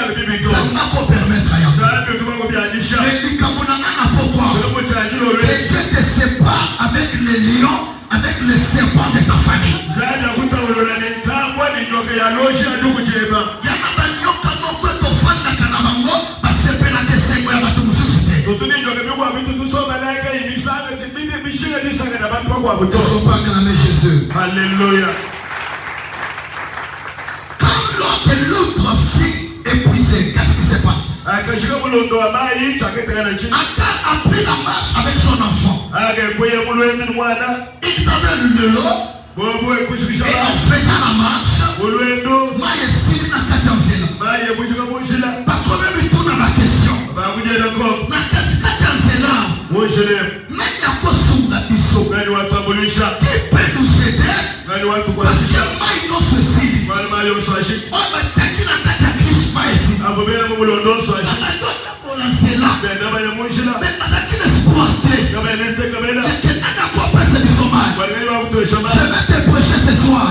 Ça m'a pas permettre rien. Mais dit pourquoi? Et Dieu te sépare avec les lions, avec les serpents de ta famille. Alléluia. Quand l'autre fille épuisée, qu'est-ce qui se passe? Agar a pris la marche avec son enfant. Il avait le lot. Et en faisant la marche, pas quand même il tourne à la question. Qui peut nous aider? Parce que maïno ceci. Je vais te prêcher ce soir.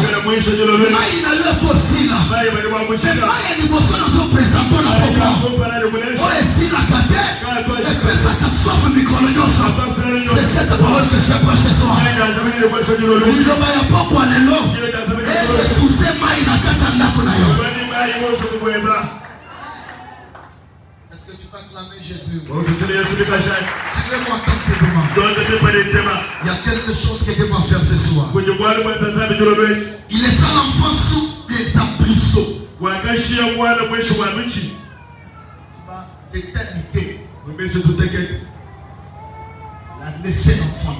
C'est cette parole que je prêche ce soir. Est-ce que tu peux acclamer Jésus? Si tu veux entendre tes demandes, il y a quelque chose que Dieu va faire ce soir. Il est sans l'enfant sous des arbrisseaux. L'éternité. La laissé l'enfant.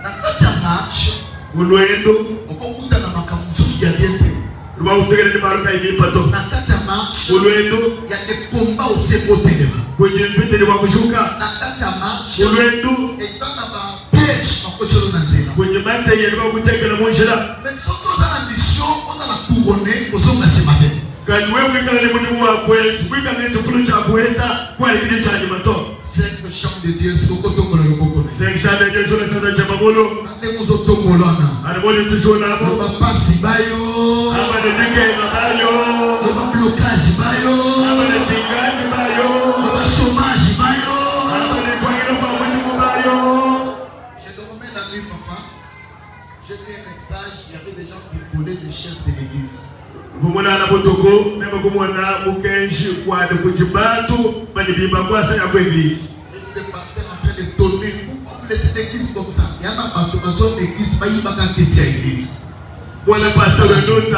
Dans toute la marche, on peut écouter la macamusus qui a bien été. Dans toute la marche, il y a des combats au sécoté. Dans toute la marche, et dans la piège, on peut se lancer. Mais surtout dans la mission, on a la couronnée, aux hommes de ce matin. Cinq chants de Dieu, c'est au côté de l'Okokoné. Cinq chants de Dieu, c'est au côté de l'Okokoné. Le papa Sibayo, le blocage Bayo, le chômage Bayo. Je te remets la nuit, papa. J'ai vu un message, il y avait des gens qui voulaient le chef de l'église. Le pasteur en train de donner. Pourquoi vous laissez l'église comme ça? Il y a pas de l'église, pas y a pas d'église. Voilà pasteur de l'autre,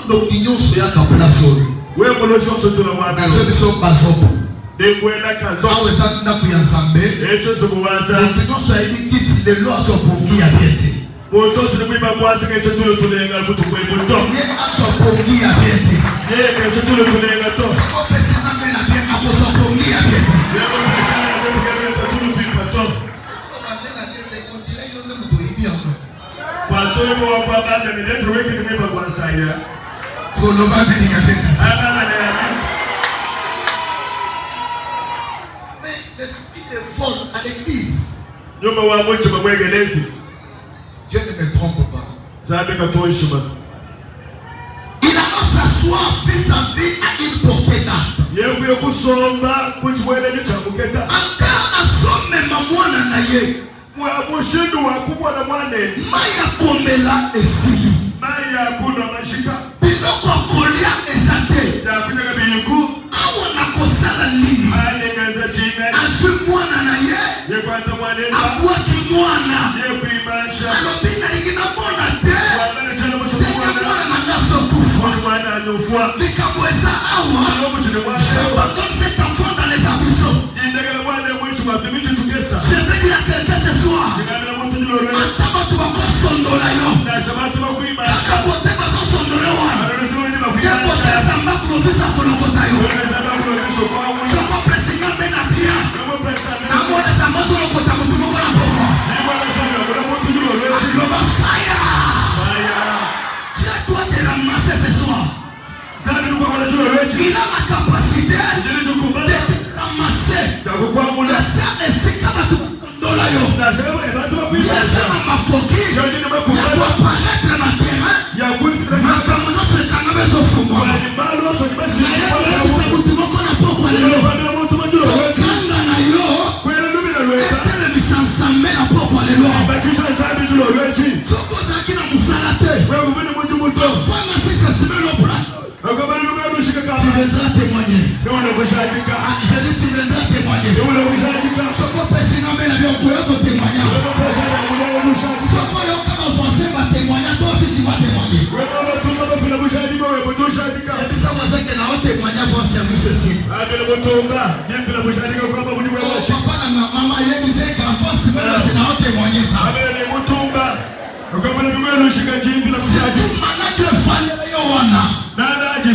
l'opinion sur la capelation. Oui, on le change sur la voie. Les gens sont pas sombres. Des fois, la canson. Ah, ça n'a pas ensemble. Et je suis pour ça. L'opinion sur la vie qui les lois sont pour qui a bien été. Pour tous ceux qui ne peuvent pas se mettre tout le tour de l'égal pour tout le monde. Il y a un pour qui a bien été. Il y a un tout le tour de l'égal. On peut se mettre à bien à cause pour qui a bien été. Il y a un tout le tour de l'égal. Mais l'esprit de vol à l'église. Dieu ne me trompe pas. Il annonce s'asseoir vis-à-vis à une portée d'arbre. Encore à son même moine naye. Maya komela esili. Biloko kolia ezate. Awa na kosala nini? Azu mwana naye. Abwaki mwana. Alobi na ligina mwana te. Tenya mwana na ngaso kufa. Likamweza awa. Je pardonne cet enfant dans les abysses. Je vais dire à quelqu'un ce soir. Ataba tu vas sondola yo. Akabote baso sondola wa. Yabote samba kulovisa kolokota yo. Soko presinga bena pia. Namole samba solo kota mutumoko na boko. Aloba fire. Dieu doit te ramasser ce soir. Il a la capacité de ramasser. La serre est si capable de sondola yo. La serre est makoki. paraître dans le terrain. Makambo nyonso ekangama ezofungwama. Nayebisa mutu moko na pokwa lelo. Okanga na yo etelemisa Nzambe na pokwa lelo. Soki ozalaki na mosala te, ofanda sisa simelo plat, tu viendras témoigner. Je dis tu viendras témoigner. Soki opesi nga mbela byo okoyoka témoigner. Soki oyoka bafonse batémoigner, toi aussi tu vas témoigner. Ebisa mwazake na otémoigner avant service aussi. Papa na mama yebise kanfosi mbela se na otémoigner ça. C'est tout manake fale yo wana. Même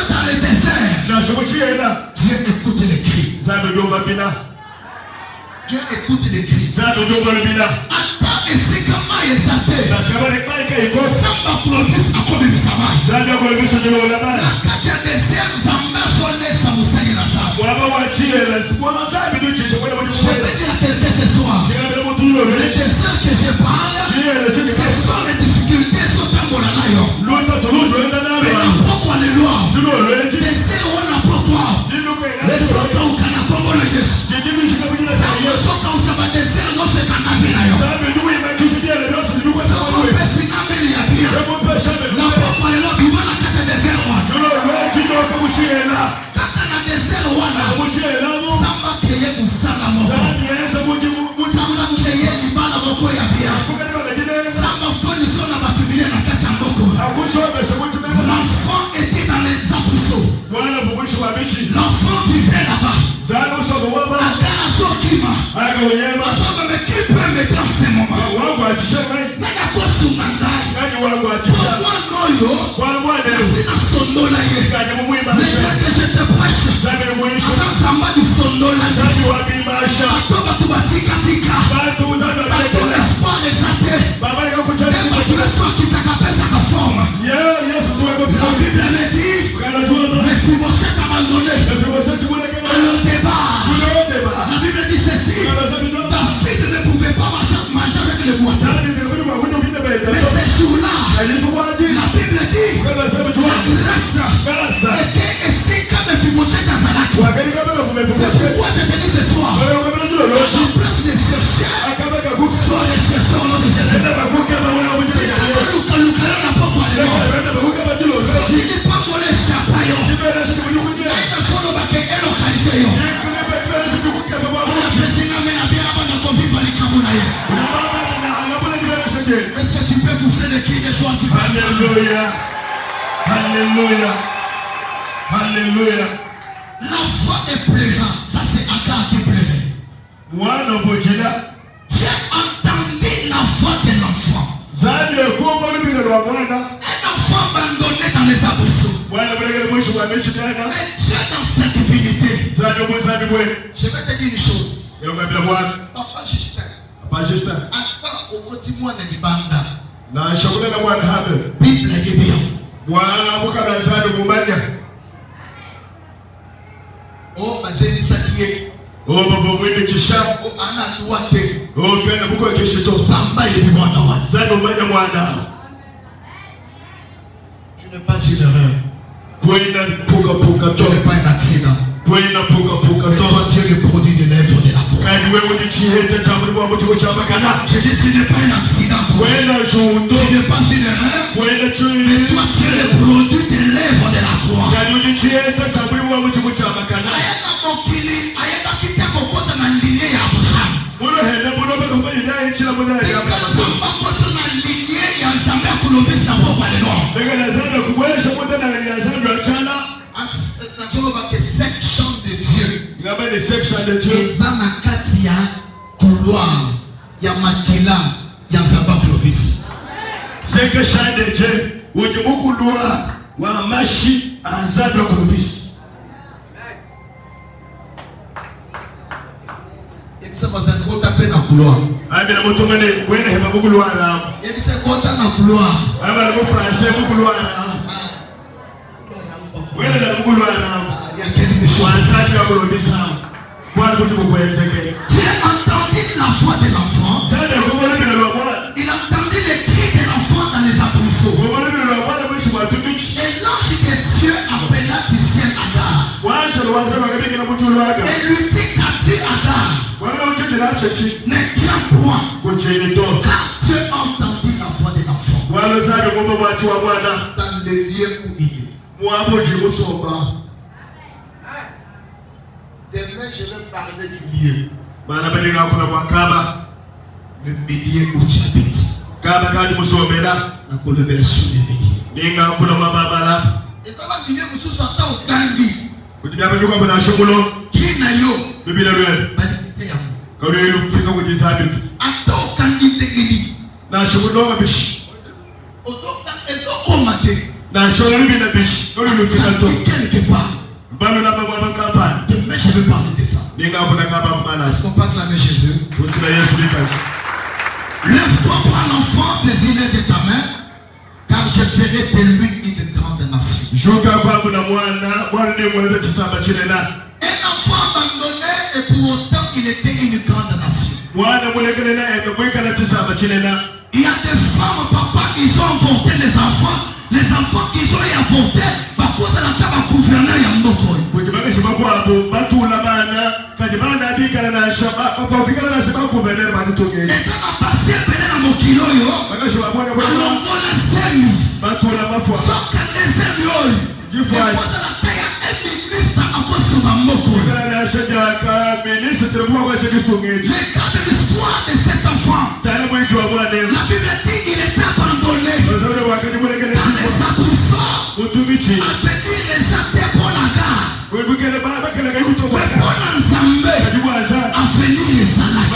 dans les déserts, Dieu écoute les cris. Dieu écoute les cris. Attends, et c'est comment ils s'appellent. Samba Clovis a comme il s'amage. La carte des désert, Zamba Solé, Samoussani la Samba. Je vais dire à quelqu'un ce soir, les déserts que je parle, ce sont les difficultés sur ta molanayo. Mais pourquoi les lois? Les désert, on a pourquoi? Les autres, on a comme le Jésus. Soka usaba désert, non c'est un avinayo. La pourquoi les lois, tu vas la carte désert. Kaka na désert, Samba créé pour Samba moko. Samba créé libala moko ya bia. Samba foni sona batubile na kata moko. L'enfant était dans les abrisseaux. L'enfant vivait là-bas. Agana sokima. Asoma me qui peut me dans ce moment. Nega kosungangai. Sina sondola ye. Les gens que je te prêche. Asa Samba du sondola. Atoba tuba tika tika. Bato l'espoir est athée. Bato l'espoir qui t'a capé sa forme. La Bible me dit, mais si vous êtes abandonné, le débat. La Bible dit ceci, David ne pouvait pas manger avec les boiteux. Mais ces jours-là, la Bible dit, la grâce était ici comme si vous êtes dans un lac. C'est pourquoi je te dis ce soir, en place de chercher, soyez chercheurs au nom de Jésus. Est-ce que tu peux pousser les cris de joie? Alléluia. Alléluia. Alléluia. L'enfant est pleurant. Ça c'est Agar qui pleurait. Dieu entendit la voix de l'enfant. Un enfant abandonné dans les arbrisseaux. Et Dieu dans cette divinité. Je vais te dire une chose. Papa Justin. Attends au petit mois de Libanda. Bible est bien. Oh, Mazeni Sakiye. Oh, Anna Douate. Samba est du monde. Tu n'es pas une erreur. Tu n'es pas un accident. Mais toi, tu es le produit de l'œuvre de la croix. Je dis, tu n'es pas un accident. Tu n'es pas une erreur. Mais toi, tu es le produit de l'œuvre de la croix. Section de Dieu. Ils ont la katia couloir. Il y a Makila, il y a Zamba Clovis. Section de Dieu. Où tu peux couloir. Wa machi Zamba Clovis. Et ça va être quoi taper dans couloir. Ah bien le motomane, ouais ne heba couloir là. Et c'est quoi dans couloir. Ah ben le français couloir là. Ouais le couloir là. Il y a quelque chose. Wa Zamba Clovis. Kwa kuti kukwezeke. ne crains point. Car tu as entendu la voix de l'enfant. Dans le lieu où il est. Demain, je vais parler du lieu. Le milieu où tu habites. Et ça va milieu où tu attends au Tangi. Qui n'a yo? Attends au Tangi Tegeli. Quelque part. Demain, je vais parler de ça. Est-ce qu'on peut acclamer Jésus? Lève-toi, prends l'enfant, saisis-le de ta main, car je ferai de lui une grande nation. Un enfant abandonné et pour autant il était une grande nation. Il y a des femmes, papa, ils ont avorté les enfants qu'ils ont avorté, par contre la table gouverneur y a beaucoup. Et quand on passe dans mon kilo, les cas de l'histoire de cet enfant, la Bible dit qu'il était abandonné dans les aboussons, à venir les athées pour la gare, mais pour l'ensemble, à venir les salades.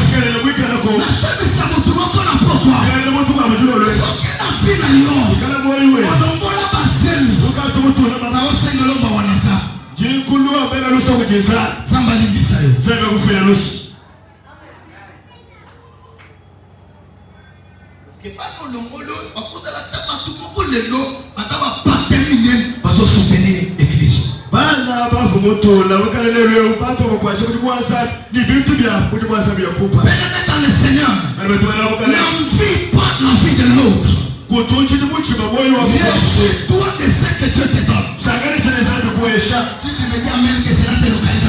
La seule ça me tourne qu'on a pourquoi. Ce qui n'a fait d'ailleurs, on envoie la bassine, on a aussi de l'homme à Wanasa. Somebody beside you. Parce que pas dans le molo, à cause de la tête, tout le monde les lots, à pas terminer, parce que soutenir l'église. Ne pénétrez dans le Seigneur. N'envie pas l'envie de l'autre. Toi de ce que Dieu te donne. Si tu me dis amen, que cela te localise.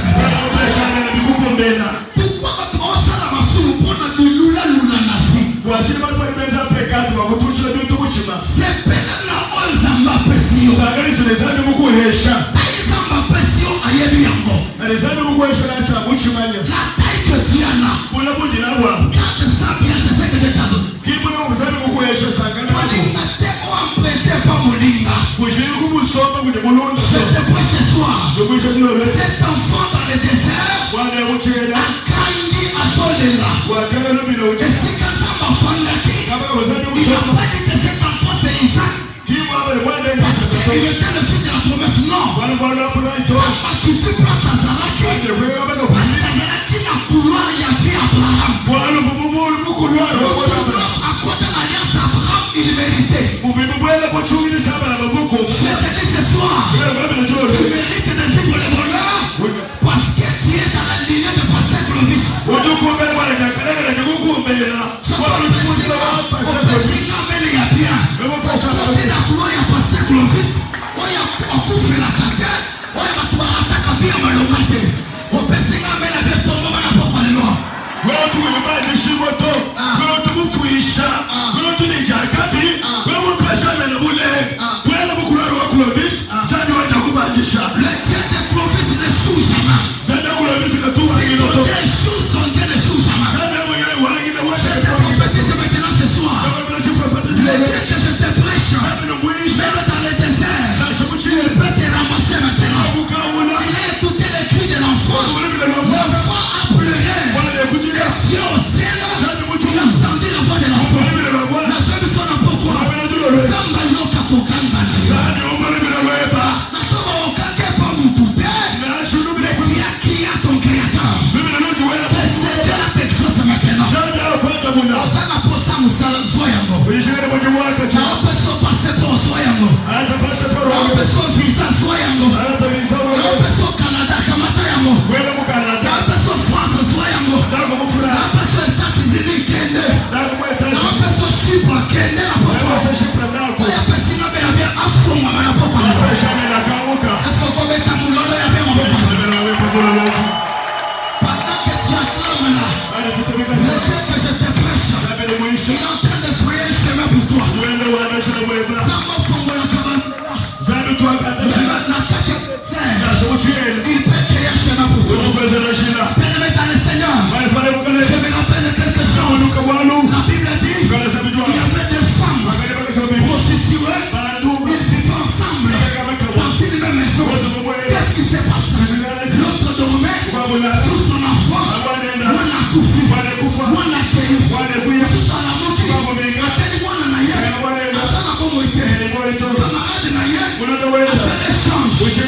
Pourquoi quand tu vas à la massou, on a de lula na vie. C'est pénal la Zamba Pression. Zamba Pression a yebi yango. La taille que tu as là. Garde ça bien, c'est ce que Dieu t'a donné. Je te prie ce soir. Cet enfant dans le désert a grandi à Solela. Et c'est quand ça m'a fondé, il n'a pas dit que cet enfant c'est Isaac. Parce qu'il était le fils de la promesse. Non. Ça m'a quitté place à Zalaki. Parce que Zalaki n'a couloir, il y a fait Abraham. À côté de l'alliance Abraham, il méritait. Je te dis ce soir, tu mérites de vivre le bonheur parce que tu es dans la lignée de Pasteur Clovis.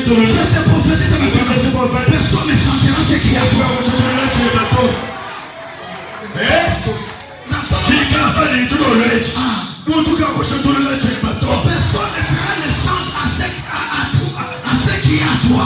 te prophétise maintenant. Personne ne changera ce qu'il y a. Personne ne fera l'échange à ce qui est à toi.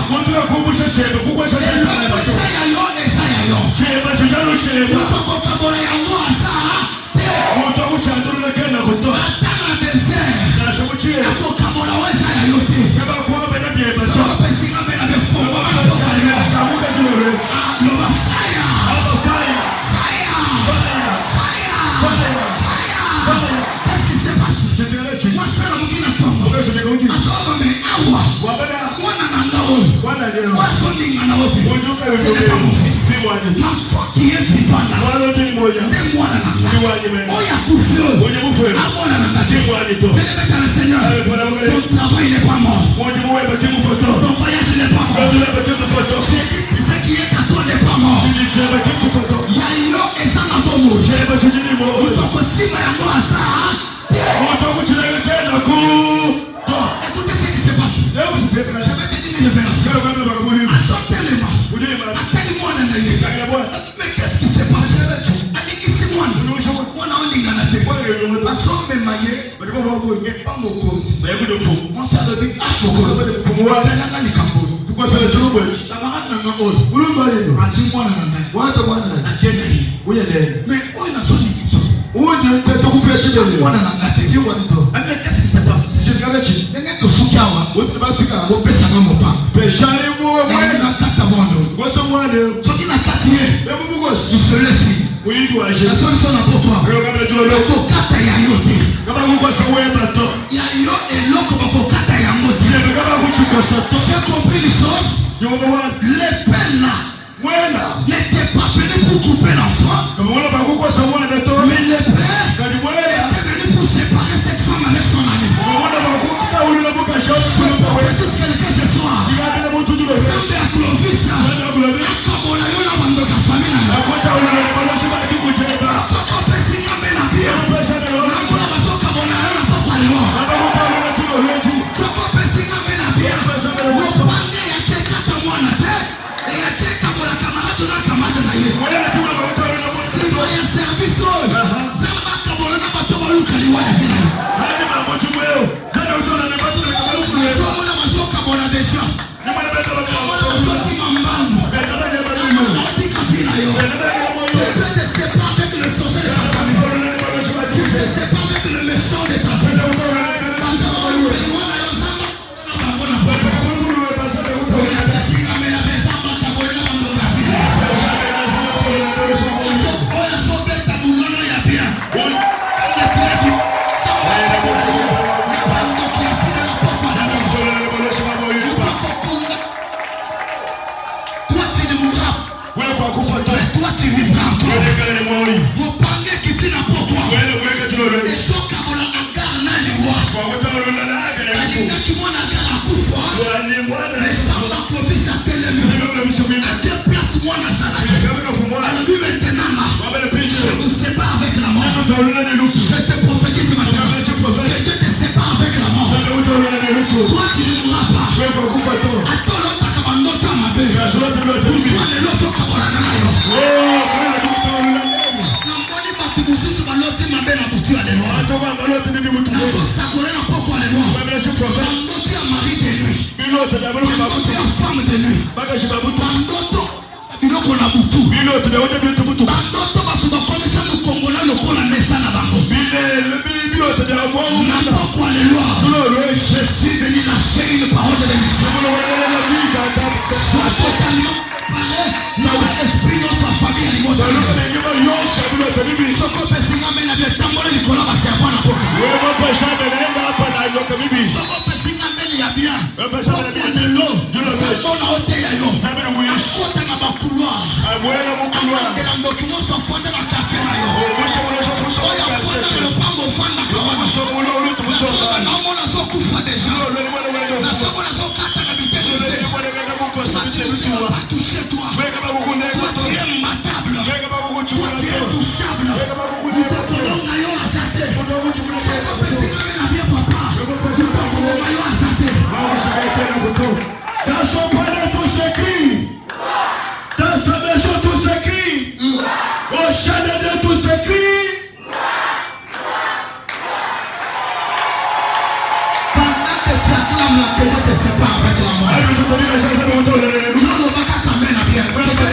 sépare avec la mort. Il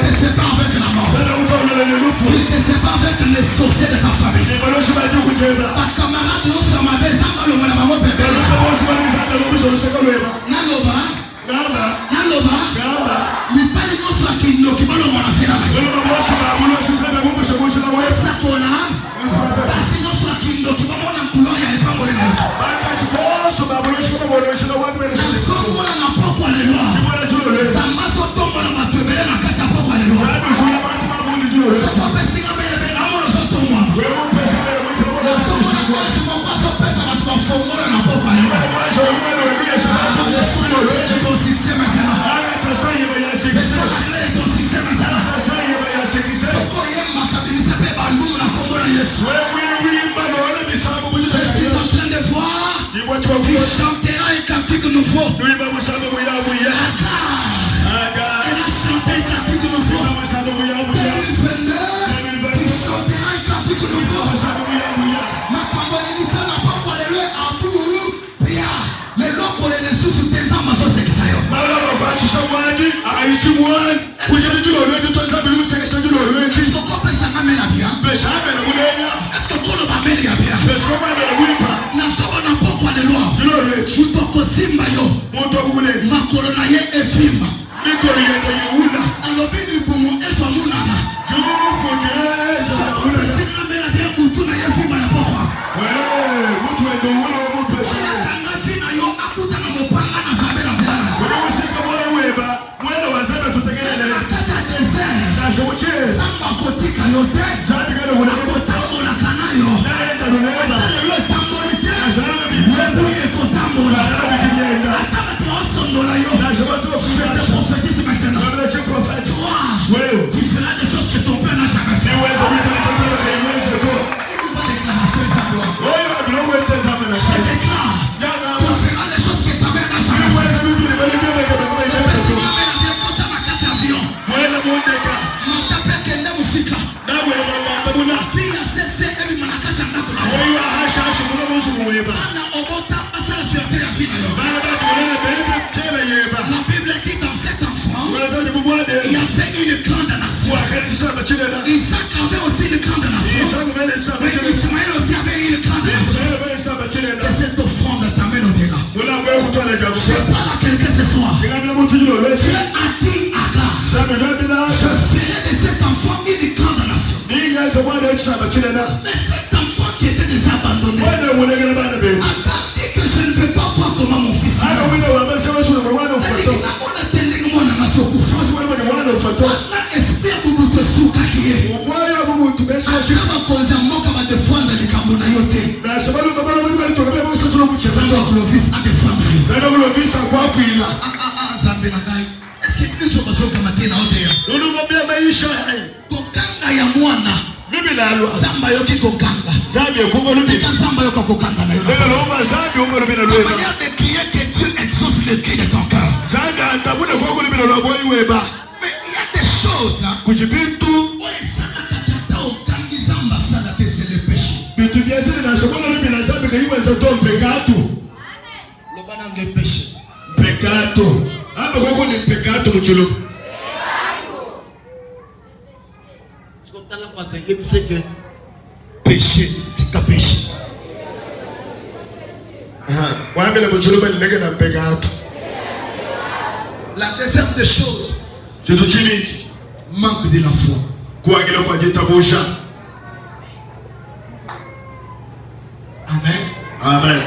te sépare avec la mort. Il te sépare avec les sorciers de ta famille. Ta camarade ça m'a fait ça le mon maman bébé. Naloba. Mi pale no so akino ki balo mona sera. Esa kola. Basi no so akino ki balo na kulo ya le pambo le. Somola na poko le lo. Samba so tombo na matwebele na kata poko le lo. So to pesi ga bele bele amoro so tombo. Somola kwa shimo kwa so pesa na kwa fomola na poko le lo. Ton succès maintenant. C'est la clé de ton succès maintenant. Soko yemma kabisa pe balbu na kombo na Yesu. Je suis en train de voir. Tu chanteras un cantique nouveau. Elle a chanté un cantique nouveau. 2022, tu chanteras un cantique nouveau. Ma kambolisa na poko lelo abu. Pia, le loko le lesu su teza maso sekisayo. Kokopesa kamera bia. Est-ce que kolo ba meli bia? Na soba na poko lelo. Mutoko simba yo. Makolo na ye efimba. Alobi ni bumu eso munana. Kamera bia mutu na ye fimba na poko. Tangazina yo akuta na mopanga na zabela zela. Akata desert. Samba kotika yo te. Akotambola kanayo. Atalelo tambola te. Webuye kotambola. Ataba tuosondola yo. Je te prophétise maintenant. Toi, tu feras des choses que ton père n'a jamais fait. Je déclare. Tu feras les choses que ta mère n'a jamais fait. La Bible dit dans cet enfant, il y avait une grande nation. Isaac avait aussi une grande nation. Mais Ismaël aussi avait une grande nation. Que cette offrande t'amène au Dieu. Je parle à quelqu'un ce soir. Dieu a dit à Agar, je ferai de cet enfant une grande nation. Mais cet enfant qui était déjà abandonné, Agar dit que je ne veux pas voir comment mon fils meurt. Zamba yoki kokanga. Zamba yoki kokanga na yo. La manière de crier que Dieu exauce le cri de ton cœur. Mais il y a des choses. C'est le péché. Le banang est péché. Peccato. C'est que péché, c'est qu'un péché. La deuxième des choses, manque de la foi. Amen. Amen.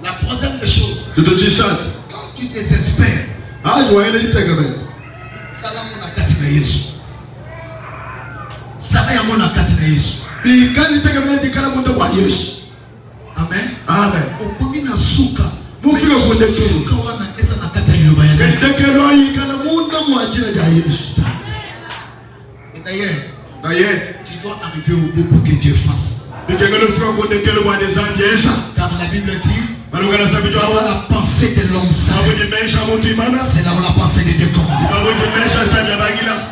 La troisième des choses, quand tu désespères, Amen. Amen. Et d'ailleurs, tu dois arriver au bout pour que Dieu fasse. Car la Bible dit, là où la pensée de l'homme s'arrête, c'est là où la pensée de Dieu commence.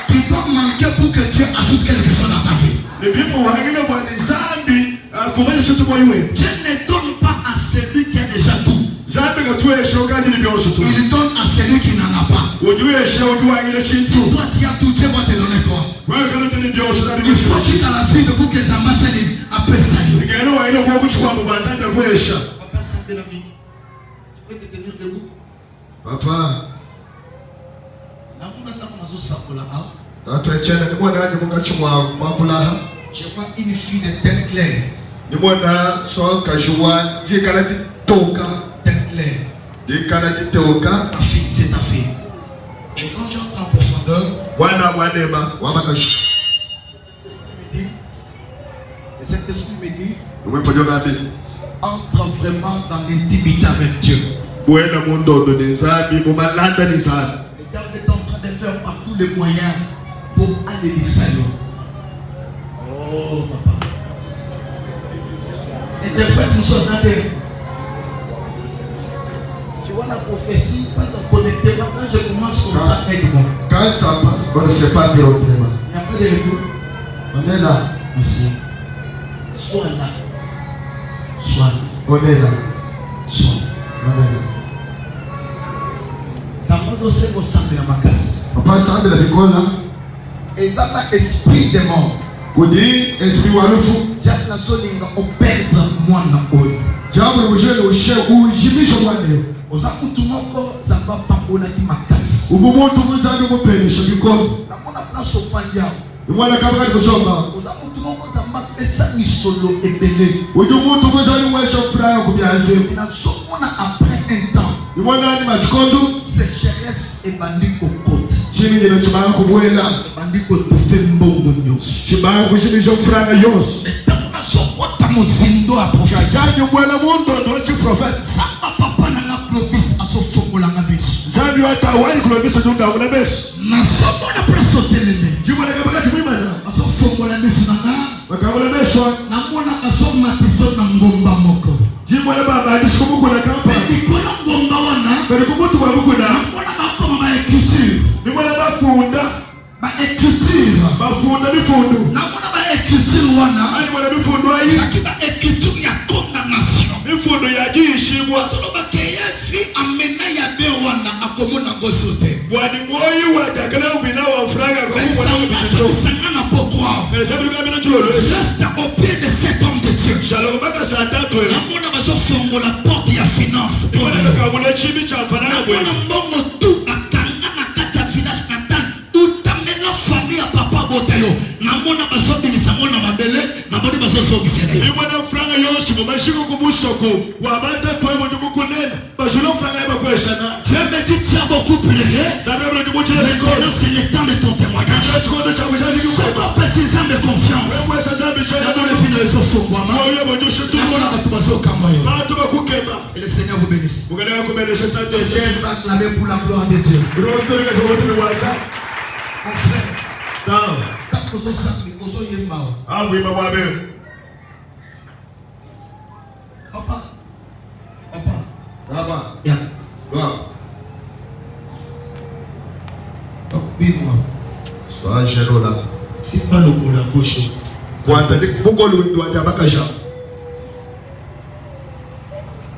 Tu dois manquer pour que Dieu ajoute quelque chose dans ta vie. Dieu ne donne pas à celui qui a déjà tout. Il donne à celui qui n'en a pas. Si toi tu as tout, Dieu va te donner quoi? Il faut que dans la vie de vous que les ambassadeurs appellent ça. Papa, ça fait la vie. Tu peux te tenir debout? Papa. Je vois une fille de teint clair. Teint clair. Ta fille, c'est ta fille. Et quand j'entre en profondeur, le Saint-Esprit me dit, entre vraiment dans l'intimité avec Dieu. Le diable est en train de faire par tous les moyens pour aller les salons. Oh papa. Interprète nous sommes là. Tu vois la prophétie, quand on connecte, quand je commence comme ça, quand ça passe, on ne sait pas dire autrement. Il n'y a pas de retour. On est là. Merci. Sois là. Sois là. On est là. Sois là. On est là. Ça va aussi au centre de la macasse. Papa, ça de la école là. Et ça va esprit de mort. Vous dites, esprit walufu. Diable la solinga au perdre moi na oi. Diable le jeune au chef ou jimisho mwane. Ozakutu moko zamba pambola ki makas. Ubumuntu muzandu mupenisha bikolo. Na mona place ofanya. Mwana kabaka kusoma. Ozakutu moko zamba pesa misolo ebele. Umuntu muzandu wesha fraya kubyanze. Na sokona après un temps. Mwana ni machikondo. Sécheresse et bandit au côté. Jimi ni chimanga kubwela. Bandit au fait mbongo nyos. Chimanga kujimisha fraya yos. Sokota mozindo a prophétie. Kaji bwana muntu ndo prophète. Samba papa na la Clovis asofokola nga biso. Zambi wata wali Clovis tunga kuna beso. Na somo na preso teleme. Jimwana kabaka kimimana. Asofokola beso na nga. Bakabula beso. Na mona asoma tiso na ngomba moko. Jimwana baba adishuku kuna kampa. Ikona ngomba wana. Kali kumutu kwa bukuna. Na mona bakoma ba écriture. Jimwana bafunda. Ba écriture. Bafunda bifundu. Na mona ba écriture wana. Ani mwana bifundu ayi. Akiba écriture ya condamnation. Bifundu ya jishimwa. Solo bakeye fi amena ya be wana akomona gosote. Bwani moyi wa jakala ubina wa franga kwa kuwa na pokwa. Reste au pied de cet homme de Dieu. Shalom baka santato. Na mona bazo fongo la porte ya finance. Mwana chibi cha mfana na mona mbongo tu akanga na kati ya village natal. Utamena famille ya papa botayo. Na mona bazo bilisa mona mabele. Na mona bazo sogisele. Ni mwana franga yoshi mo mashiko kumusoko. Wabata kwa mo ndugu kunena. Bajolo franga yaba kwa shana. Dieu me dit tu as beaucoup prié. Maintenant c'est le temps de ton témoignage. Fais-toi précisément de confiance. Et le Seigneur vous bénisse. Acclamez pour la gloire de Dieu. Mon frère, Papa. Yeah. Dis-moi. Sois gênant là. C'est pas le bon la gauche. Il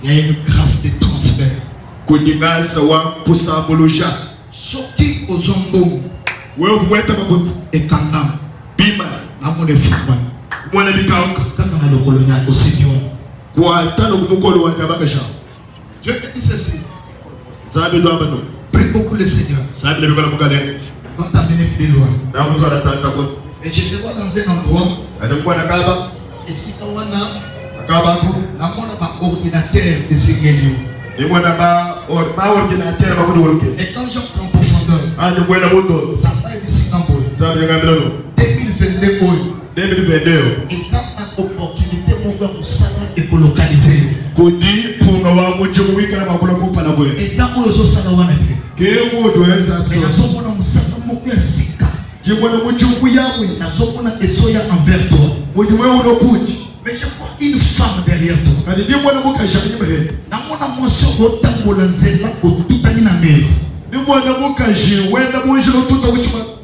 y a une grâce de transfert. Choki aux ombos. Et kangam. Bima. Namon de Fouman. Mwana bikaoka. Kangam le colonial au Seigneur. Dieu te dit ceci. Prie beaucoup le Seigneur. Quand tu as mené plus loin. Et je te vois dans un endroit. Et si tu as un ordinateur de Seigneur. Et quand je prends profondeur, ça va être ici en 2022. Et ça a opportunité pour ça écolocaliser. Et ça pour les ça va mettre. Et la somme on a musaka moko ya sika. La somme on a esoya envers toi. Mais je vois une femme derrière toi. Na mona moso otambola nzela otutani na mero.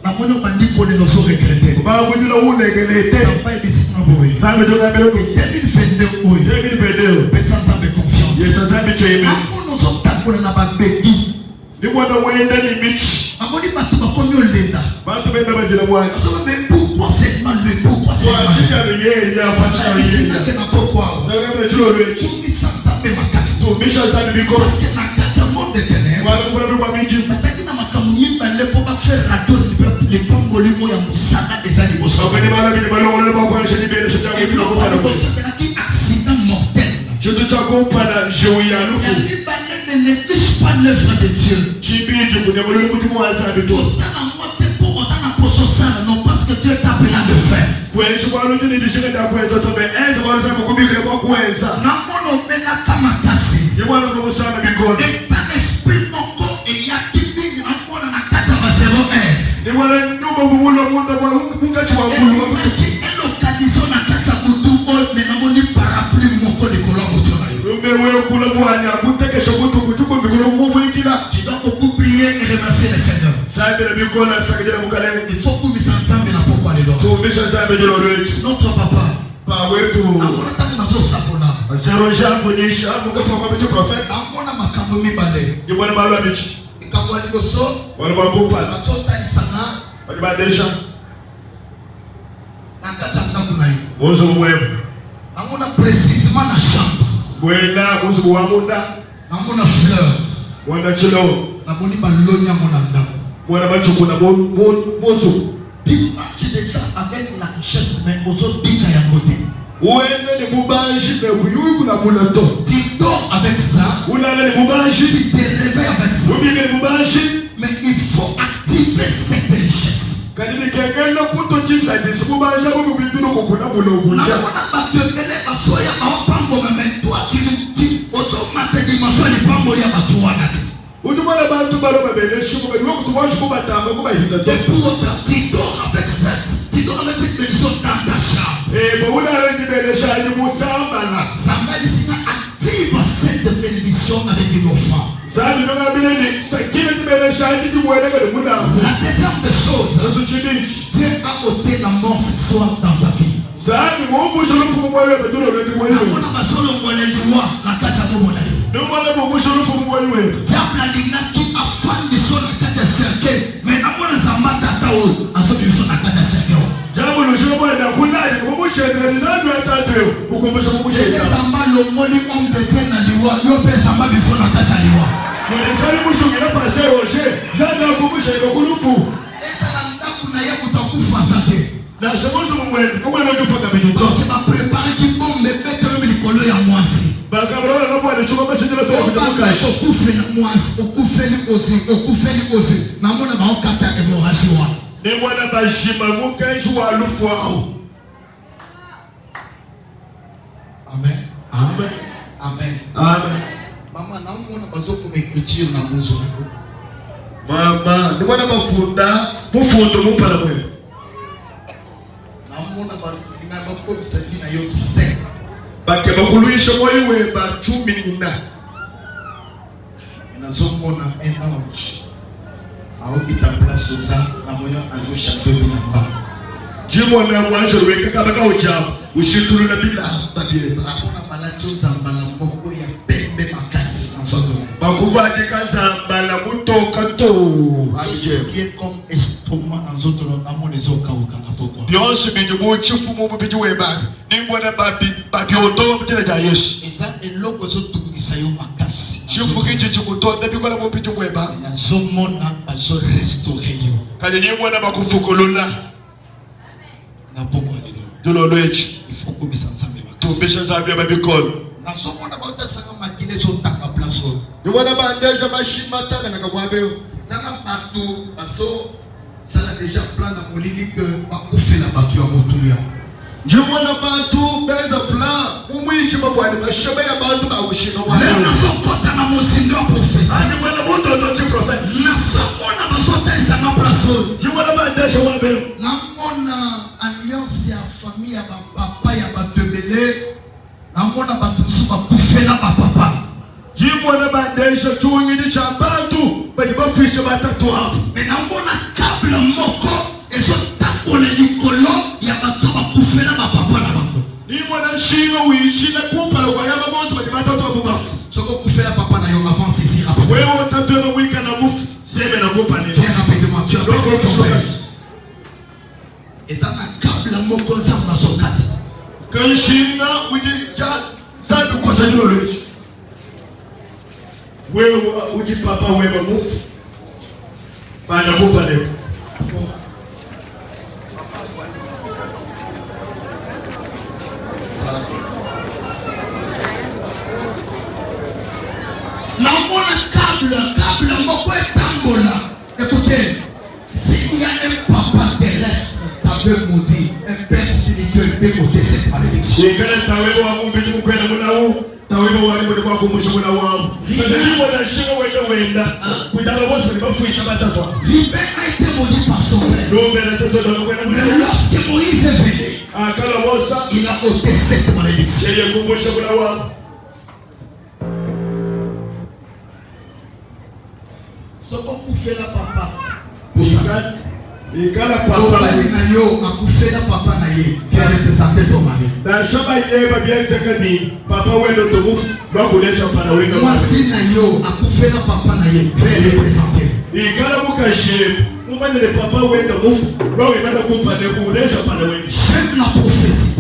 Na mona bandi pone no so regretter. Ça va être ici en boy. 2022 mais sans confiance. tambola na babeki. Ni mwana wenda ni bichi. Amoni batu bakomi olenda. Batu benda bajira mwana. Mais pourquoi seulement lui? Pourquoi seulement lui? Pourquoi? Parce que dans quatre mondes de ténèbres, les pangolins ya musaka ezali boso. Accident mortel. Je te t'accompagne, je vais y aller. Ne néglige pas l'œuvre de Dieu. Non, parce que Dieu t'a appelé à le faire. Tu dois beaucoup prier et remercier le Seigneur. Il faut que nous ensemble dans pourquoi les notre papa. Précisément la chambre. Amona fleur. Wana chilo. Namoni balonya monanda. Wana bachuku na mozo. C'est déjà avec la richesse mais aux autres bika ya côté. Ouene ni mubaji me huyu kuna mulato. Tu dors avec ça. Unala ni mubaji. Tu te réveilles avec ça. Ubige ni mubaji. Mais il faut activer cette richesse. Kadini kengelo kutochisa disi mubaji abo kubindino kokuna muloguja. Na wana batwele basoya mapango mais toi tu automatique maswali pango ya batu wana. Udumala bantu balo babele shuko bali wokutuwashi kubatamba kubahita. Et pour tu dors avec cette bénédiction dans ta chambre. Bon on a rendu bénédiction à Moussambala. Somebody active cette bénédiction avec une offrande. La deuxième des choses, Dieu a ôté la mort ce soir dans ta vie. Dieu a planifié afin de son attaque à cercle. Mais avant la zamata tao, à ce que son attaque à cercle. Amen. Amen. Amen. Amen. Maman, nous avons besoin de l'écriture dans mon zone. Mama, nous avons besoin de l'écriture. Il faut que nous déjà plan dans mon lit que on fait la batture à Motulia. Je vois la bateau, mais un plan. Où oui, je me vois les machins, mais un bateau à Oshino. Les nations comptent à mon signe prophète. Ah, je vois le monde de notre prophète. Les nations comptent à ma santé, ça m'a placé. Je vois la bateau, je vois bien. Mon alliance à famille, à ma papa, à ma tebele. Mon abattu sous ma bouffée là, ma papa. Je vois la bateau, je tourne de Chabantou, mais il va ficher ma tatouage. Mais dans mon câble moko, et je tape pour les Nicolas, il y a ma tombe à bouffer là, ma papa là-bas. Ni moi, Chine, oui, Chine, coupe, alors, il y a ma mange, mais il va t'entendre. Ce qu'on fait là, papa, n'a pas avant saisir. Viens rapidement, tu as perdu ton père. Et ça m'a câble mon concert dans son cadre. Quand China, oui, ça de quoi ça nous le dit. Oui, papa, oui, maman. Pas de quoi parler. Câble, mon père tambola. Écoutez, s'il y a un papa terrestre, t'as bien maudit, un père spirituel peut ôter cette malédiction. Libère a été maudit par son père. Mais lorsque Moïse est venu, il a ôté cette malédiction. Ce qu'on peut faire la papa. Pour ça. Papa Nayo a bouffé la papa Naye. Tu as représenté ton mari. Moi si Nayo a bouffé la papa Naye. Tu as représenté. J'aime la prophétie.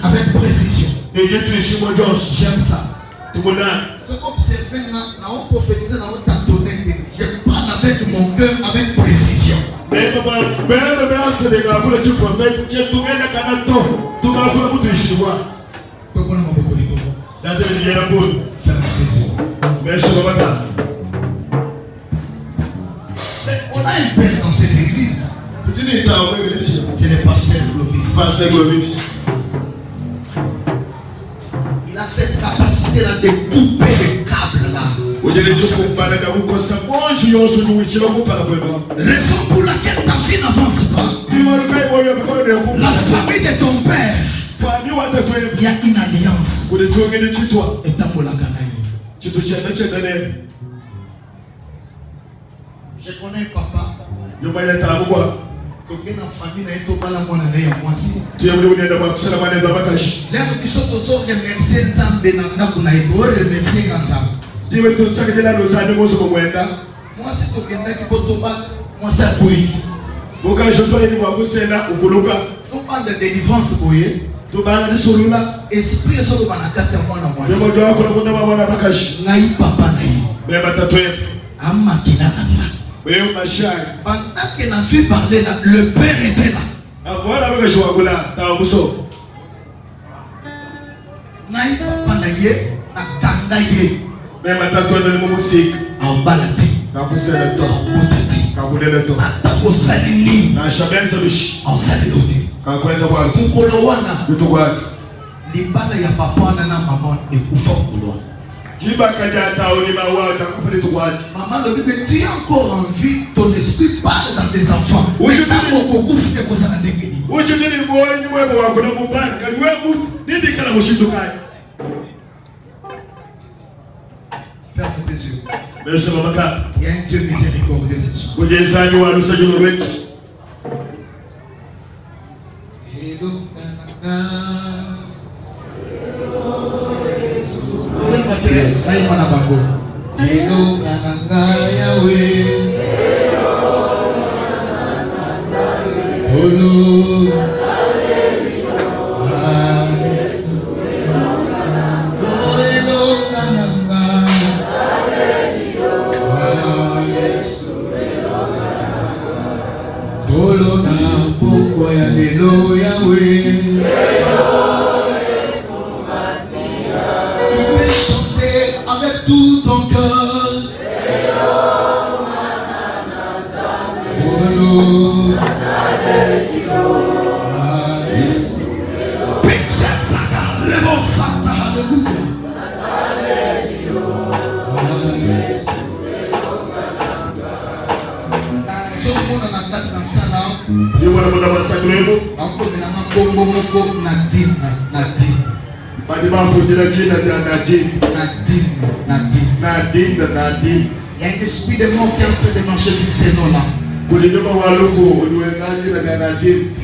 Avec précision. J'aime ça. C'est comme si je prophétise dans votre tonalité. Je parle avec mon cœur, avec précision. On a un père dans cette église. C'est le pasteur Clovis. Il a cette capacité là de couper les câbles là. Raison pour laquelle ta vie n'avance pas. La famille de ton père. Il y a une alliance. Et ta je connais papa. Pendant que la fille parlait là, le père était là. Naï papa naïe, nakandaye. Même à toi de musique. En balati. Atako salini. En saliloti. Mukolowana. Limbala ya papa na maman ekufa kulwa. Maman, le bébé, tu es encore en vie, ton esprit parle dans tes enfants. Mais tant qu'on couvre, tu es comme ça dans tes crédits. Ferme tes yeux. Il y a un Dieu miséricordieux ce soir. Saya mana bangun? Hello kananga yawe. Hello. Hello kananga. Hello na poko ya hello yawe. Avec tout ton cœur. Nadine. Il y a un esprit de mort qui est en train de marcher sur ces noms-là. S'il y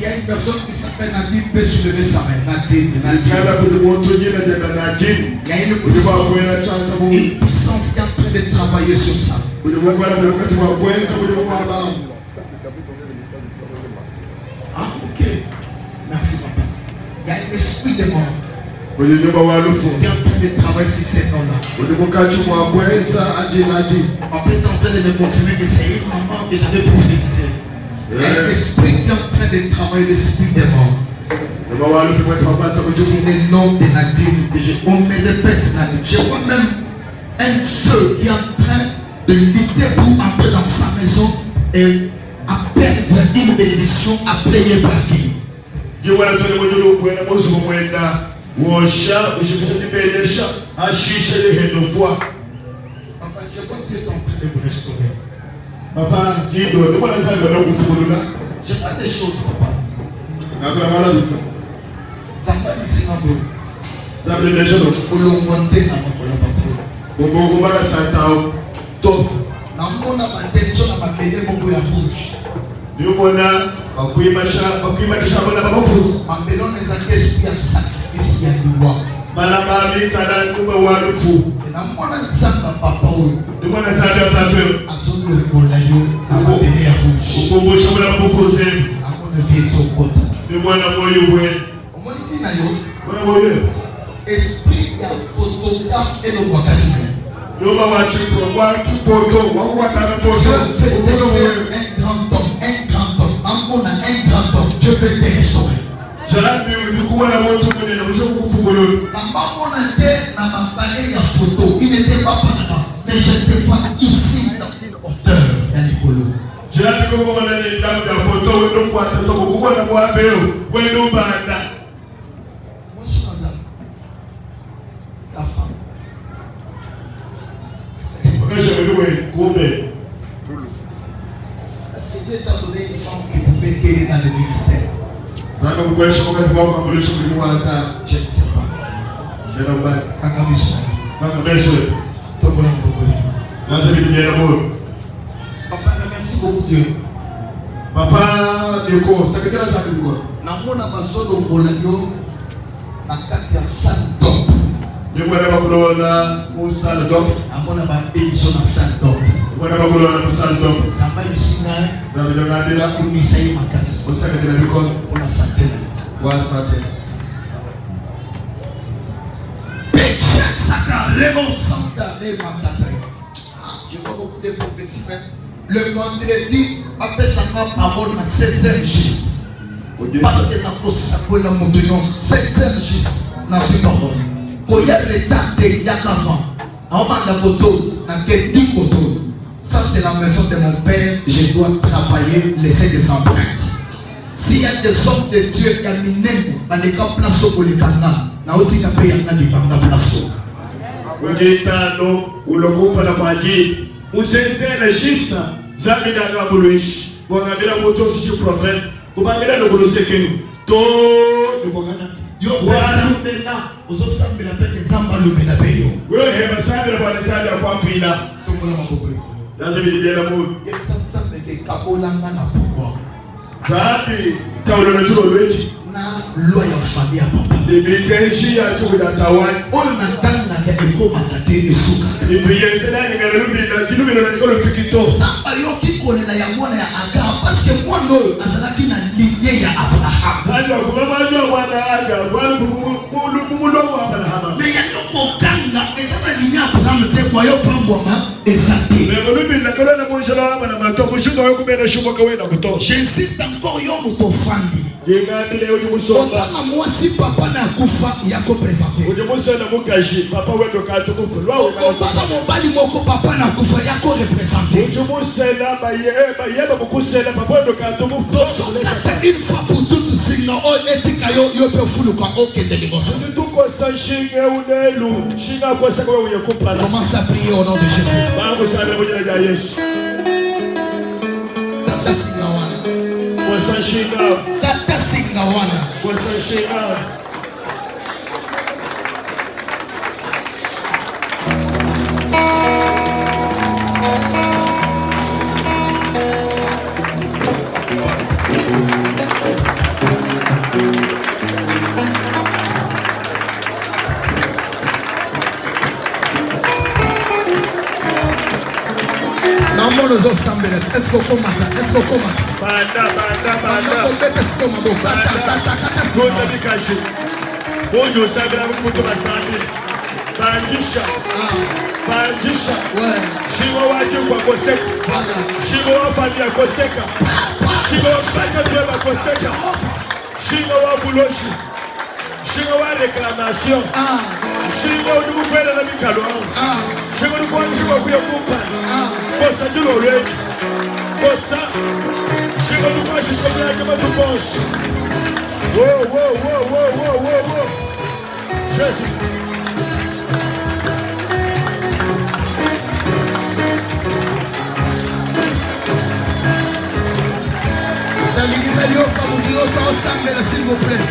a une personne qui s'appelle Nadine, peut soulever sa main. Nadine. Il y a une puissance qui est en train de travailler sur ça. Ah, ok. Merci, papa. Il y a un esprit de mort qui est en train de travailler sur cet homme-là. Papa est en train de me confirmer que c'est une maman que j'avais prophétisé. Il y a un esprit qui est en train de travailler, l'esprit de mort. C'est le nom de Nadine. On me répète Nadine. Je vois même un feu qui est en train de lutter pour entrer dans sa maison et à perdre une bénédiction après y braquer. Papa, je vois que tu es en train de vous restaurer. Papa, je vois des choses, papa. Ça va ici, ma boule. Pour l'augmenter, ma esprit ya photographe et le wakati. Un grand homme. Dieu veut te restaurer. Il n'était pas parlant, mais je te vois ici dans une hauteur. Ta femme. Est-ce que Dieu t'a donné une femme qui pouvait t'aider dans le ministère? Je ne sais pas. Papa, merci beaucoup Dieu. Papa, secrétaire de Namona bazono molayo na kati ya salle d'op. Amona ba émission na salle d'op. Samba isinga. Unisayi makasi. On a santé. Je vois beaucoup de prophéties même. Le vendredi, après ça m'a parole à 16h juste. Parce que dans ça pour la montagne, 16h juste dans une parole. Quand il y a le temps de Yakava, on va dans la photo, dans quel photo. Ça c'est la maison de mon père, je dois travailler, laisser des empreintes. S'il y a des hommes de Dieu qui ont mis dans les camps placeaux pour les Kanda, na oti na paye na di Kanda placeaux. Ujitano ulokupa na maji usenzele shista zamida ngabuluishi ngabila moto si prophète kubangela nokuluseke to ngokana yo wasambela uzosambela peke zamba lumela peyo wewe hema sambela kwa nisali kwa pila tongola maboko liko lazima bidela mu yesa sambeke kabola ngana pourquoi zapi tawlo na chuo lwechi na loi ya famille papa ibikeshi ya chuo da tawani ona ndanga ya ekoma tate esuka ibiyesela ngalo lubina kilubina na ngalo fikito samba yoki kolela ya mwana ya aga parce que moi no azalaki na lignée ya Abraham sasa kwa majo mwana aga kwa mumulo wa Abraham mais ya yoko kanga ezana lignée Abraham te kwa yo pambwa ma ezati ngalo lubina kala na mojala wa na matoko shuka yo kubena shumba kawe na kutoa j'insiste encore yo moto fandi ngambile yo musomba na moi si papa na kufa ya ko présenter oje musona mukaji papa wedo ka to ko lwa we papa mobali moko papa na kufa ya ko représenter oje musela baye bakusela papa wedo ka to ko une fois pour toutes singa o etika yo pe fuluka okende liboso tuko sanshinge unelu shinga ko sa ko we comprendre. Commence à prier au nom de Jésus. Ba ko sa le bojela ja Yesu tata singa wana ko sanshinga tata singa wana ko sanshinga Est-ce qu'on combat? Est-ce qu'on combat? Bandisha. Shingo waje kwa koseka. Shingo wa familia koseka. Shingo wa mpaka kwa koseka. Shingo wa buloshi. Shingo wa reclamation. Shingo udugu kwenda na mikalo. Shingo ni kwa shingo kuya kumpa. Kosa julo reji. Kosa. Shingo ni kwa shingo kuya kama tuponsi. Whoa. Jesus. S'il vous plaît.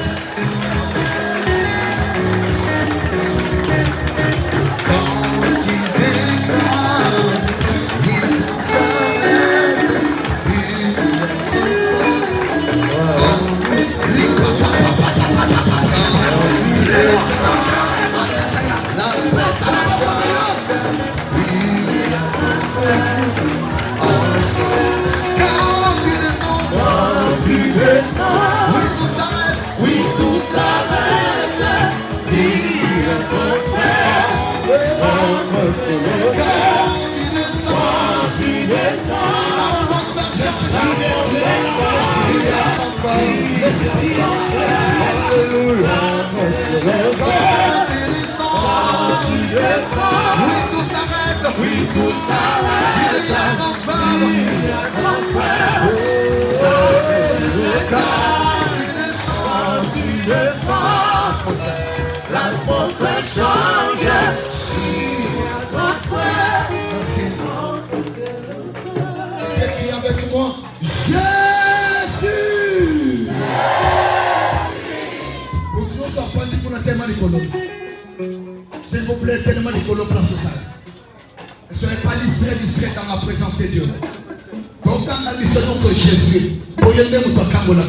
S'il vous plaît, tellement de colons place au salle. Ne soyez pas distrait dans la présence de Dieu. Donc, quand la mission sur Jésus, pour y aller, vous t'en la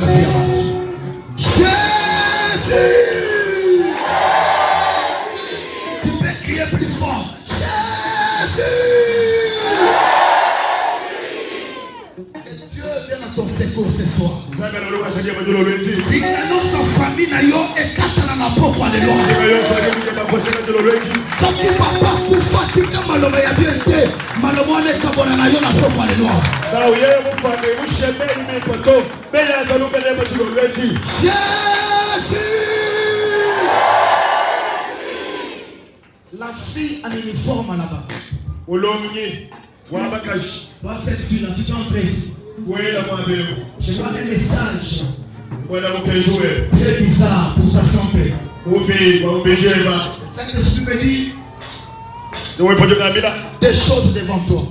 Jésus! Tu peux crier plus fort. Jésus! Et Dieu vient à ton secours ce soir. Si notre famille n'a yo et katana na pokwa de loi. Soki papa kufatika maloma ya biente, maloma ne kabona na yo na pokwa de loi. Jésus! La fille en uniforme là-bas. Toi cette fille là, tu t'entres ici. Je vois un message très bizarre pour ta santé. Saint-Esprit me dit des choses devant toi.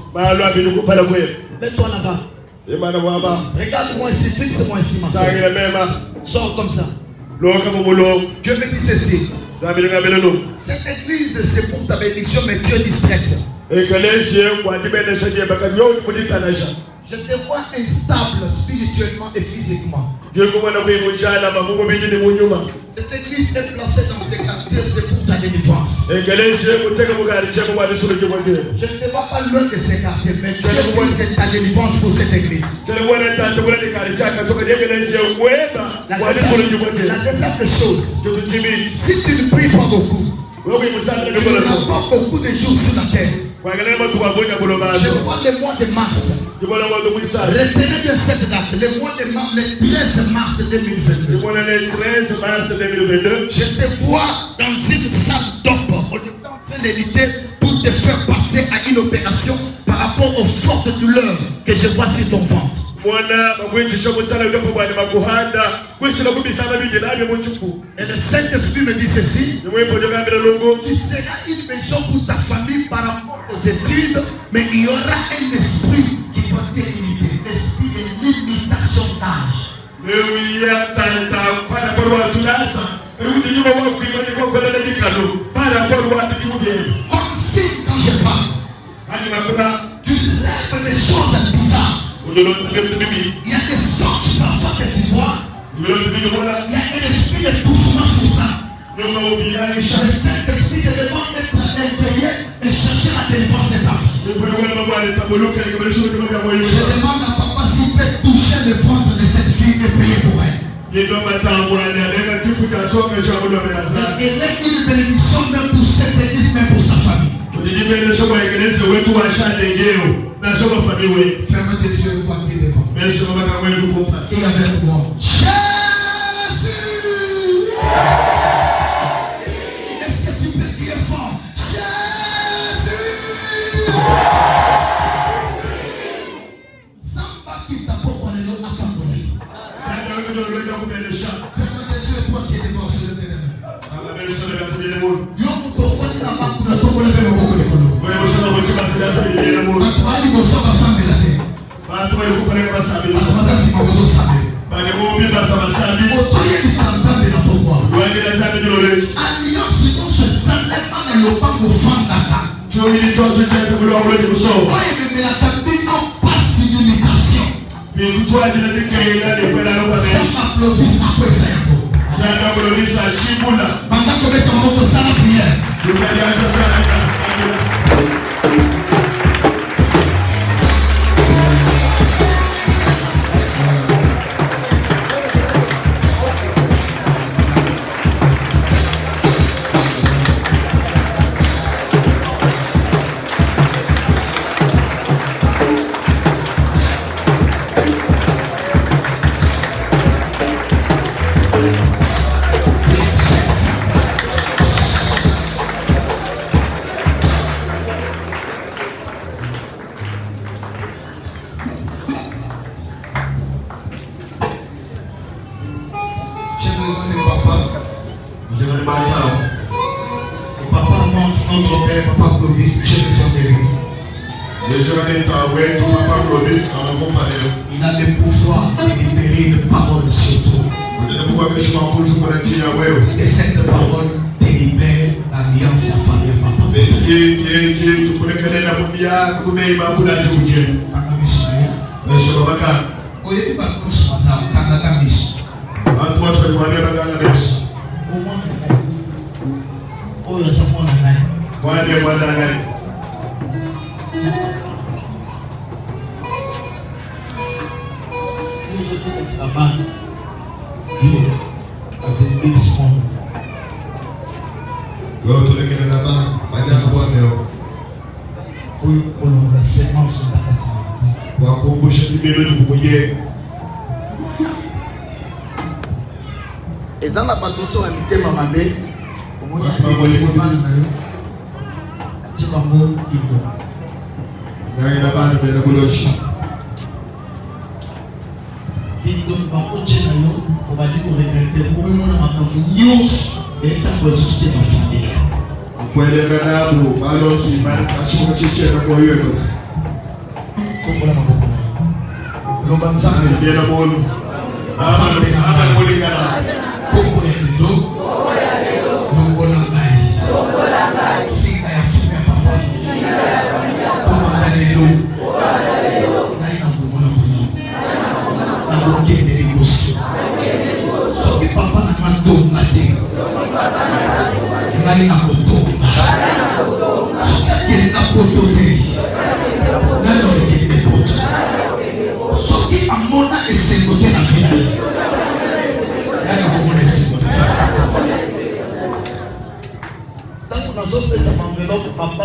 Mets-toi là-bas. Regarde-moi ici, fixe-moi ici, ma soeur. Sors comme ça. Dieu me dit ceci. Cette église, c'est pour ta bénédiction, mais Dieu est discrète. Je te vois instable spirituellement et physiquement. Cette église est placée dans ces quartiers, c'est pour ta délivrance. Je ne te vois pas loin de ces quartiers, mais Dieu dit c'est ta délivrance pour cette église. La deuxième chose, si tu ne pries pas beaucoup, tu n'as pas beaucoup de jours sur la terre. Je vois le mois de mars. Retenez bien cette date. Le mois de mars, le 13 mars 2022. Je te vois dans une salle d'ombre. On est en train de lutter pour te faire passer à une opération par rapport aux fortes douleurs que je vois sur ton ventre. Et le Saint-Esprit me dit ceci. Tu seras une maison pour ta famille par rapport aux études, mais il y aura un esprit qui va te limiter. L'esprit de limitation d'âge. Comme si quand je parle, tu lèves les choses bizarres. Il y a des sons parfois que tu vois. Il y a un esprit de doucement sur ça. Le Saint-Esprit te demande d'être à l'intérieur et chercher la délivrance des parties. Je demande à papa s'il peut toucher le ventre de cette fille et prier pour elle. Elle est une bénédiction même pour cette église, même pour sa famille. Ferme tes yeux et crois qu'il est devant. Et avec moi. Jésus! Est-ce que tu peux crier fort? Jésus! Samba qui t'a pas connu à ta connu. Ferme tes yeux et crois qu'il est devant sur le téléphone. Il a le pouvoir de libérer une parole sur toi. Et cette parole te libère l'alliance familiale, papa. Eza na bato ya mitema mabe omoni akomana na yo tibango ido ngai na bana bela boloshi ido bakoche na yo obali ko regrete komona makambo nyonso etango esuste na famille akweleka nabo balosi mali achiko chicheka kwa yo kombola maboko loba nzambe na bolo nzambe na bolingana Poko ya lelo, longola ngai, sika ya fume papa, komanda lelo, ngai na komona moni, na kokende liboso, soki papa na matonga te, ngai na kotonga, soki akende na poto te, ngai na kokende poto, soki amona esengo te na vida. Papa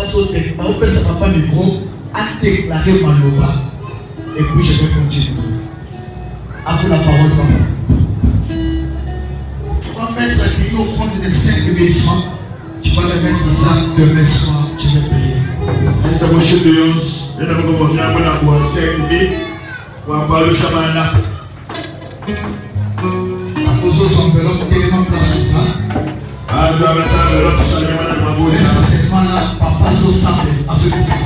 papa micro a déclaré Maloba et puis je vais continuer. À vous la parole, papa. Tu vas mettre une offrande de 5 000 francs. Tu vas le mettre ça demain soir. Tu vas payer. C'est mon chef de Yons. Et nous allons venir à la 5 000. On va parler au Shabana. À cause de son enveloppe, tellement place sur ça. Ah, tu vas mettre l'enveloppe sur Shabana. Papa zo sambe a ce qui s'est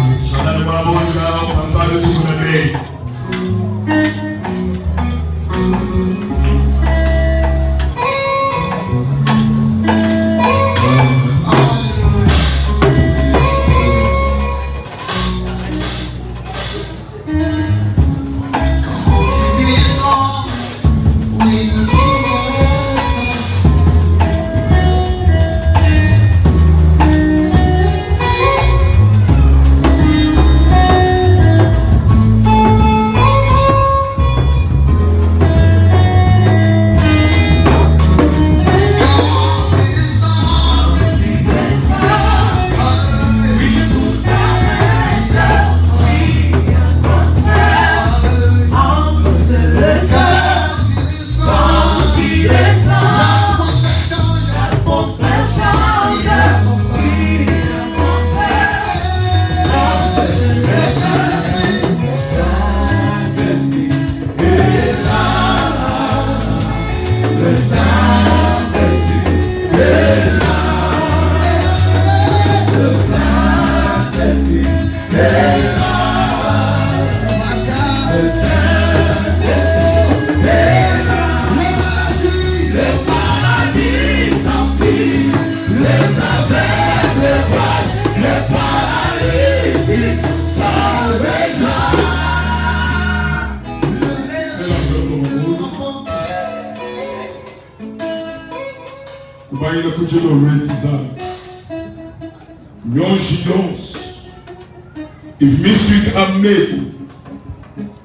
If music are made,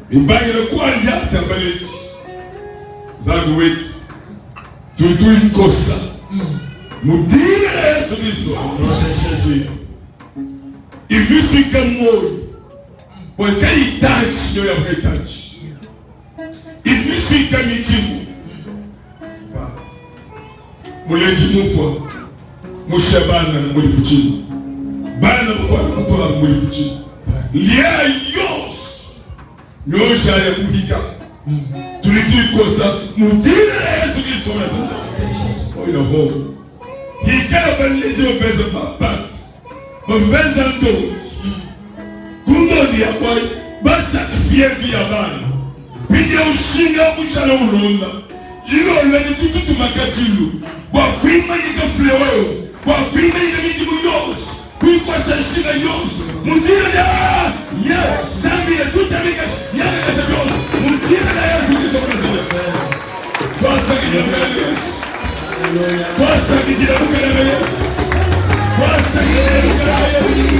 in buying a quality assembly, Zagway, to do in Costa, Mudina, if music can move, but can you touch your touch? If music can meet you, Muleji Mufa, Mushabana, Mulifuchi, Bana Mufa, Mulifuchi. Lia yos no shaya mudika tuliti kosa mudira Yesu Kristo oh your home he can't believe your best of my part of best and those kundo ni akwai basa kifie vya bani pidia ushinga mchana ulonda jiro lweni tututu makajilu wakwima nika fleweo wakwima nika mijimu yos kuikwa sashina yos mudira ya Zambia tutamika nyaka kasa yos mudira ya Yesu Kristo Kwasa kijamukana Yesu Kwasa kijamukana Yesu Kwasa kijamukana Yesu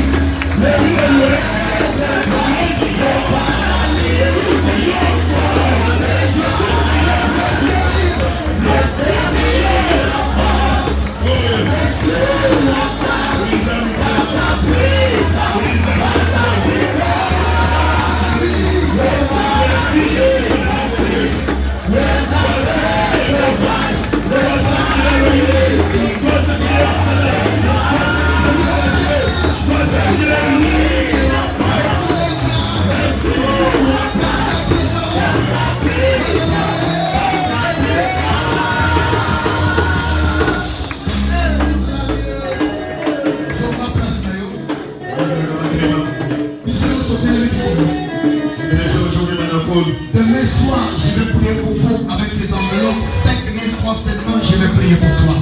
Demain soir, je vais prier pour vous avec cette enveloppe. 5000 francs seulement, je vais prier pour toi.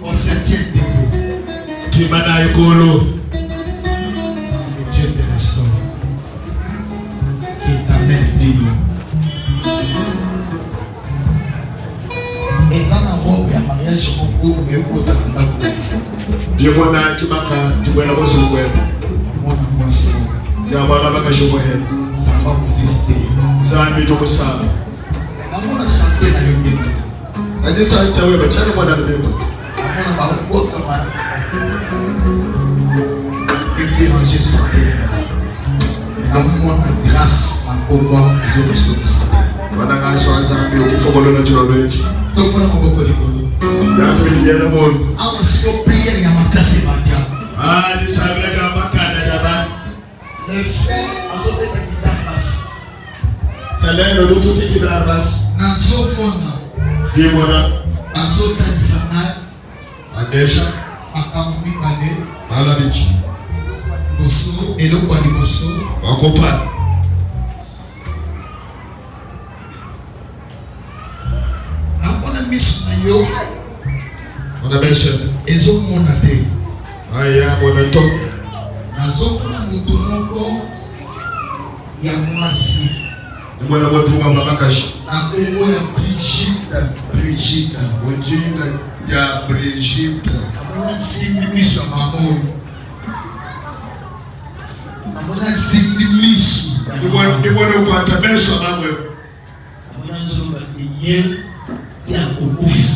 Au 7e dépôt. Que Dieu te restaure. Qu'il t'amène libre. Et ça n'a pas de mariage beaucoup, mais au côté de la Dieu m'a kibaka tubwela bosi kwenu. Mwana mwasi. Ya bana bakashoko he. Samba kuvisite. Zambi tokusaba. Ngamona santé na yongeni. Adisa itawe bachana mwana ndemba. Ngamona baukota mwana. Déranger santé. Ngamona grâce makobwa zo restauration. Wana kasho azambi ukufokolo na chirobechi. Tokona maboko likolo. Ya fili yana mon. Awa sio prière ya makasi badia. Ah, ni sabela ga makana jaba. Le frère azote ta kitambas. Kaleno lutu kidarbas. Nazo mona. Dimona. Azota nisana. Adesha. Akamumi kale. Ala bichi. Boso eloko ali boso. Wakopa. Nakona misu na yo. Ona beshe. Ezo mona te. Aya mona to. Nazo mona mutu moko ya mwasi. Ni mwana watu wa mabakashi. Akongo ya Brigitte. Ojina ya Brigitte. Amona simbi misu ya mamoyo. Amona simbi misu. Ni mwana ukwata beso amwe. Amona zonga iye ya kukufu.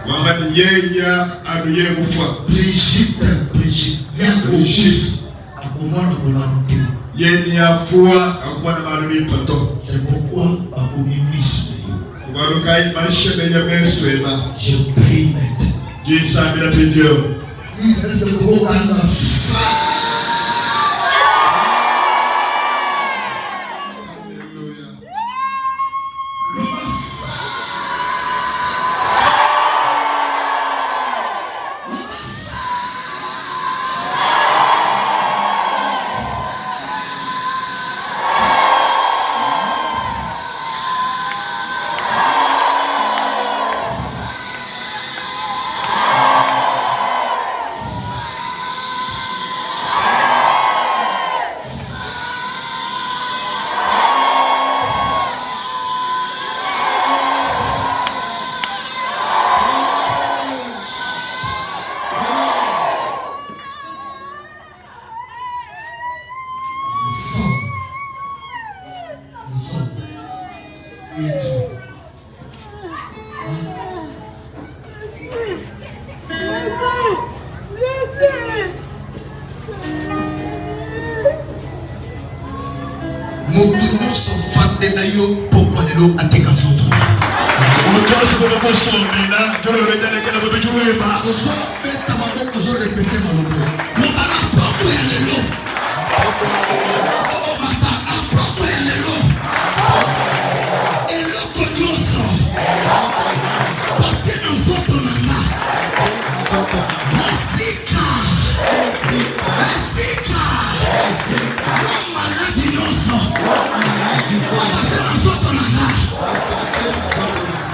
Wama ni yenya anuye kufa. Brigitte ya kukufu. Akomona kuna mte. Yeni afua akumwana marumi pato. C'est pourquoi akomi misu. Warukai maisha ya beso eba. Je prie maintenant. Jinsa bila pindio. Please let's go and Hallelujah.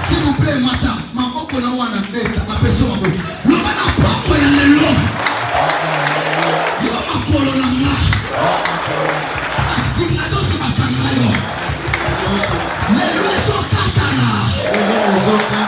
S'il vous plaît, Mata, maman, qu'on a un bête, la personne, le mana poko ya lelo, yo makolo nanga, asinga dosi makanga yo, lelo ezo katana, envoya,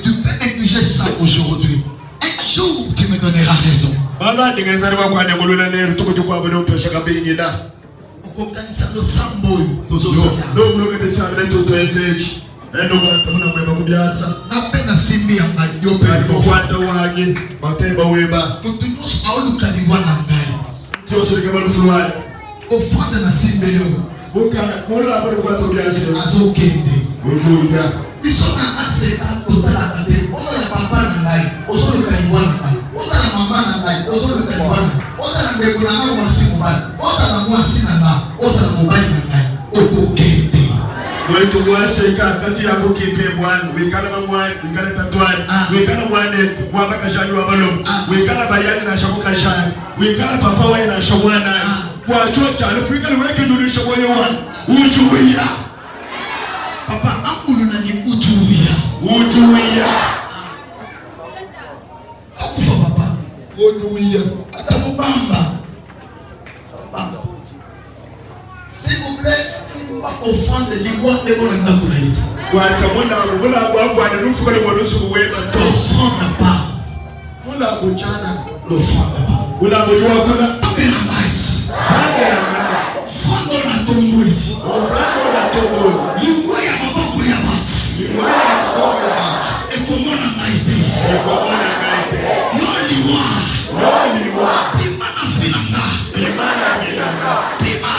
Tu peux négliger ça aujourd'hui. Un jour, tu me donneras raison. Offrande na simbeleo. Azokende. Bisona ase atotala kate. Ozo ya papa na ngai. Ozo ya kaliwana. Ozo ya mama na ngai. Ozo ya kaliwana. Ozo ya mbegu na ngai mwasi mobali. Ozo ya mwasi na ngai. Ozo ya mobali na ngai. Okokende. Wetu mwase kati ya kukipe mwana. Wikala mwana. Wikala tatuani. Wikala mwane. Wabaka shaju wabalo. Wikala bayani na shabuka shani. Wikala papa wae na shabwana. Wachocha alifika niweke dunisha kwa yewa ujuwia papa ambulu na ni ujuwia akufa papa ujuwia atakubamba papa s'il vous plaît pas offrande lingua de mon ndakulita kwa kabona kwa nufu kwa mwonusu kuweka to offrande pas kuna kuchana l'offrande pas kuna mjua kuna apena mais Fondo na tomboli. Liwa ya maboko ya batu. Ekomona ngaite. Yoliwa. Pima na filanga. Pima.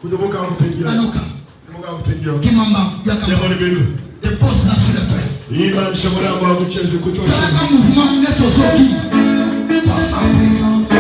Kudoboka mpigio. Anuka. Kudoboka mpigio. Kimamba yakamba. Depose na filateur. Iba shamura wa kucheza kutoka. Saka mouvement neto zoki. Par sa puissance.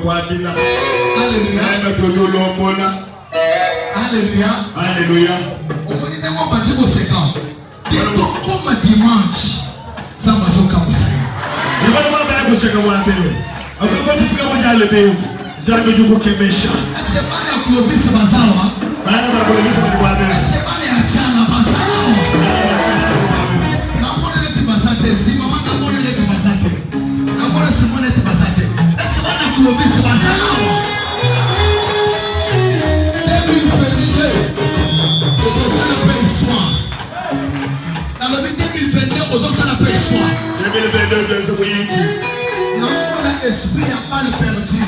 kwabila. Alléluia. Naye tololomola. Alléluia. Alléluia. On va dire qu'on va dire au séquent. Comme dimanche, ça va se commencer. Il va demander à vous ce que vous avez. Après, vous dites que vous allez le payer. Vous allez du coup que méchant. Est-ce que pas de Clovis Bazawa? Madame la police va vous avoir. Est-ce que pas de Achana Bazawa? Namone leti basate, si maman namone leti basate. Namone Simone leti basate. Est-ce que pas de Clovis Bazawa? 2022, c'est ça la paix histoire. Dans le 2022, aux ça la paix histoire. 2022, c'est oui. Non, mon esprit n'a pas le perdu.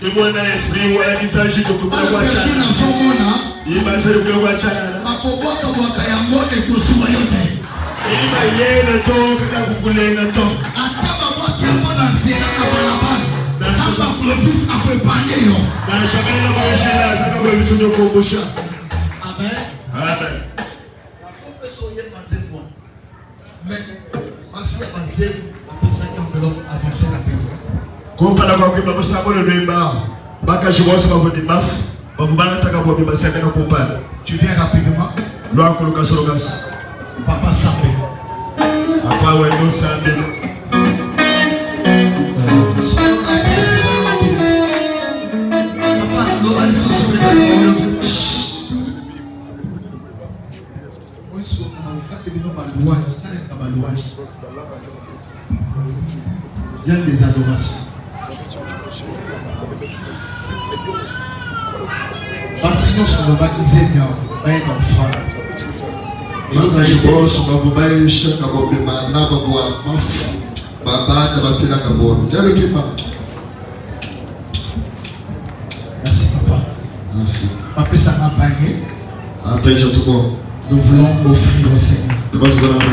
Et mon esprit, ouais, il s'agit de vous Pas le perdu dans son monde. il va se le voir chala. Ma poboka boka yango ekosuwa yote. Il va y aller le temps que vous voulez le temps. Ataba boka yango na nzela na balabala. Samba Clovis akwepanye yo. Na jamais la manger là, ça va vous soutenir pour vous chat. Amen. Amen. Kumpala kwa kwa babusa bolo lwemba baka jibosa babudi maf babubana taka bobi basaka na kumpala. Tu viens rapidement. Lwa kuluka sorogas. Papa Sambe. Apa wendo sambe. Papa lo ali soso beta. Il y a des adorations. Sinon, on va baptiser, on va être en frère. Baba iboso babubaisha kabobima na babwa mafu baba na bapila kaboro. Jalo kipa. Merci papa. Merci. Papa ça m'a pagé. Après je te vois. Nous voulons offrir au Seigneur. Tu vas jouer la